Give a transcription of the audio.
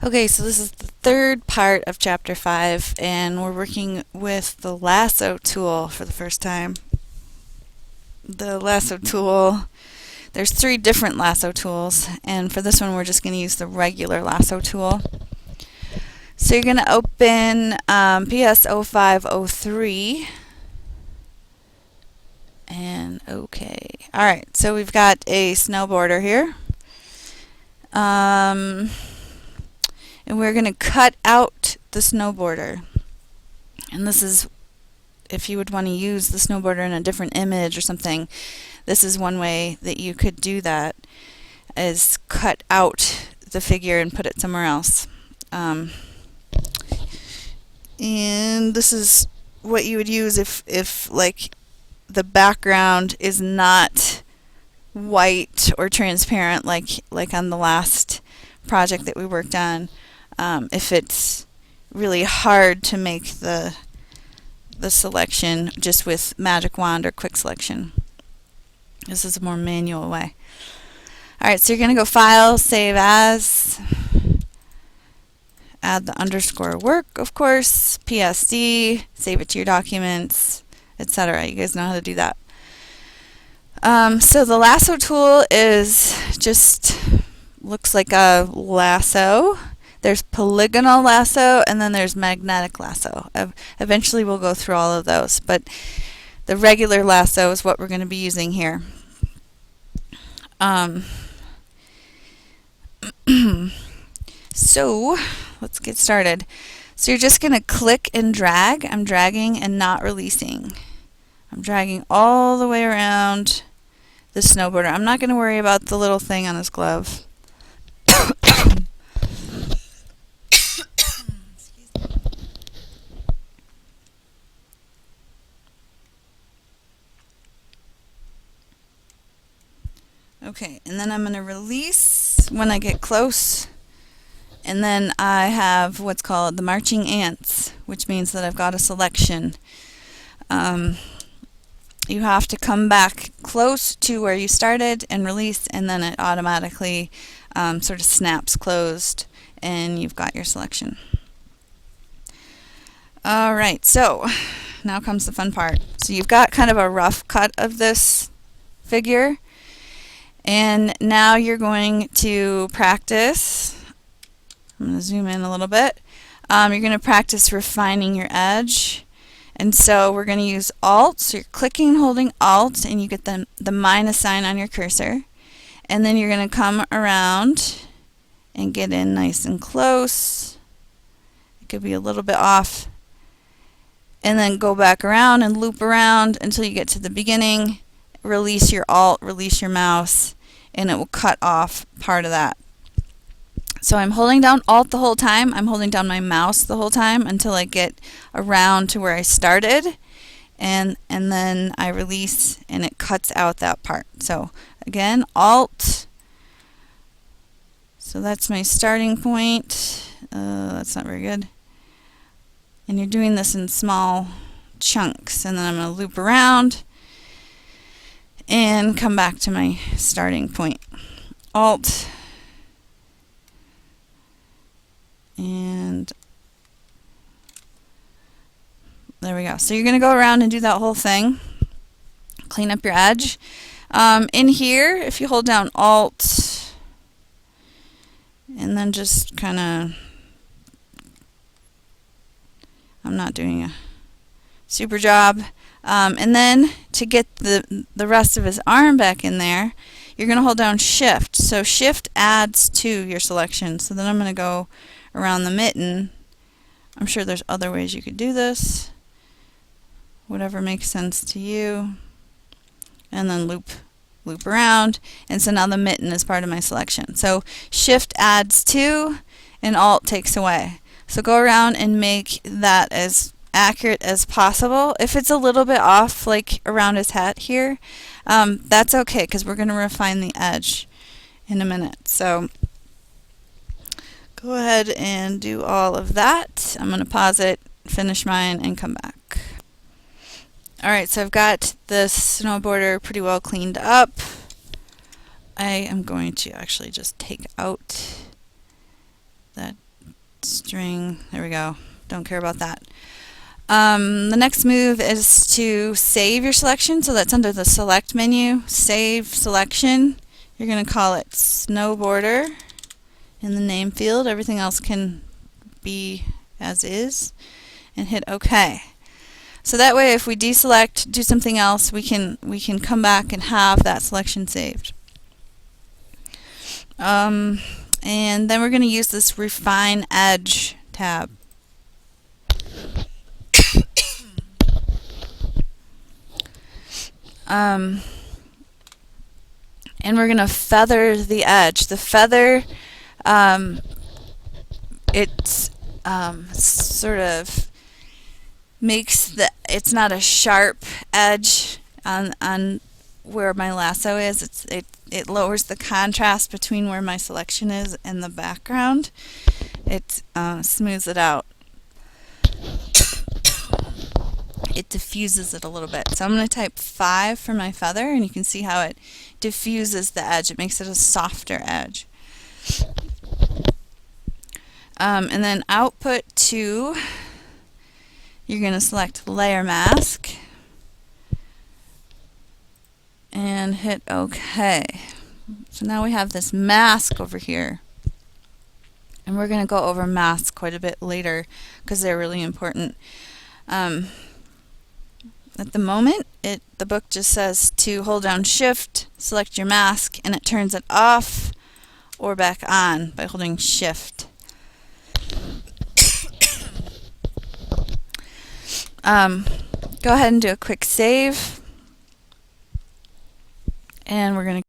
Okay, so this is the third part of Chapter 5, and we're working with the lasso tool for the first time. The lasso tool, there's three different lasso tools, and for this one we're just going to use the regular lasso tool. So you're going to open PS 0503, and okay. Alright, so we've got a snowboarder here. And we're going to cut out the snowboarder. And this is, if you would want to use the snowboarder in a different image or something, this is one way that you could do that, is cut out the figure and put it somewhere else. And this is what you would use if like the background is not white or transparent like on the last project that we worked on. If it's really hard to make the selection just with Magic Wand or Quick Selection. This is a more manual way. Alright, so you're going to go File, Save As, add the underscore work, of course, PSD, save it to your documents, etc. You guys know how to do that. So the lasso tool is just looks like a lasso. There's polygonal lasso, and then there's magnetic lasso. Eventually we'll go through all of those, but the regular lasso is what we're going to be using here. So let's get started. So you're just going to click and drag. I'm dragging and not releasing. I'm dragging all the way around the snowboarder. I'm not going to worry about the little thing on his glove. Okay, and then I'm going to release when I get close. And then I have what's called the marching ants, which means that I've got a selection. You have to come back close to where you started and release, and then it automatically sort of snaps closed, and you've got your selection. Alright, so now comes the fun part. So you've got kind of a rough cut of this figure. And now you're going to practice. I'm going to zoom in a little bit. You're going to practice refining your edge. And so we're going to use Alt. So you're clicking and holding Alt, and you get the minus sign on your cursor. And then you're going to come around and get in nice and close. It could be a little bit off. And then go back around and loop around until you get to the beginning. Release your Alt, release your mouse, and it will cut off part of that. So I'm holding down Alt the whole time. I'm holding down my mouse the whole time until I get around to where I started, and then I release and it cuts out that part. So again, Alt. So that's my starting point. That's not very good. And you're doing this in small chunks, and then I'm going to loop around and come back to my starting point. Alt, and there we go. So you're going to go around and do that whole thing. Clean up your edge. In here, if you hold down Alt and then just kind of, I'm not doing a super job. And then to get the rest of his arm back in there, you're going to hold down Shift. So Shift adds to your selection. So then I'm going to go around the mitten. I'm sure there's other ways you could do this. Whatever makes sense to you. And then loop around. And so now the mitten is part of my selection. So Shift adds to and Alt takes away. So go around and make that as accurate as possible. If it's a little bit off, like around his hat here, that's okay, because we're going to refine the edge in a minute. So go ahead and do all of that. I'm going to pause it, finish mine, and come back. Alright, so I've got the snowboarder pretty well cleaned up. I am going to actually just take out that string. There we go. Don't care about that. The next move is to save your selection. So that's under the select menu, save selection. You're going to call it snow border in the name field. Everything else can be as is, and hit OK. So that way if we deselect, do something else, we can come back and have that selection saved. And then we're going to use this Refine Edge tab. And we're going to feather the edge. The feather, it's sort of makes it's not a sharp edge on where my lasso is. It lowers the contrast between where my selection is and the background. It smooths it out. It diffuses it a little bit. So I'm going to type 5 for my feather, and you can see how it diffuses the edge. It makes it a softer edge. And then output 2, you're going to select Layer Mask and hit OK. So now we have this mask over here. And we're going to go over masks quite a bit later because they're really important. At the moment, the book just says to hold down Shift, select your mask, and it turns it off or back on by holding Shift. Go ahead and do a quick save, and we're going to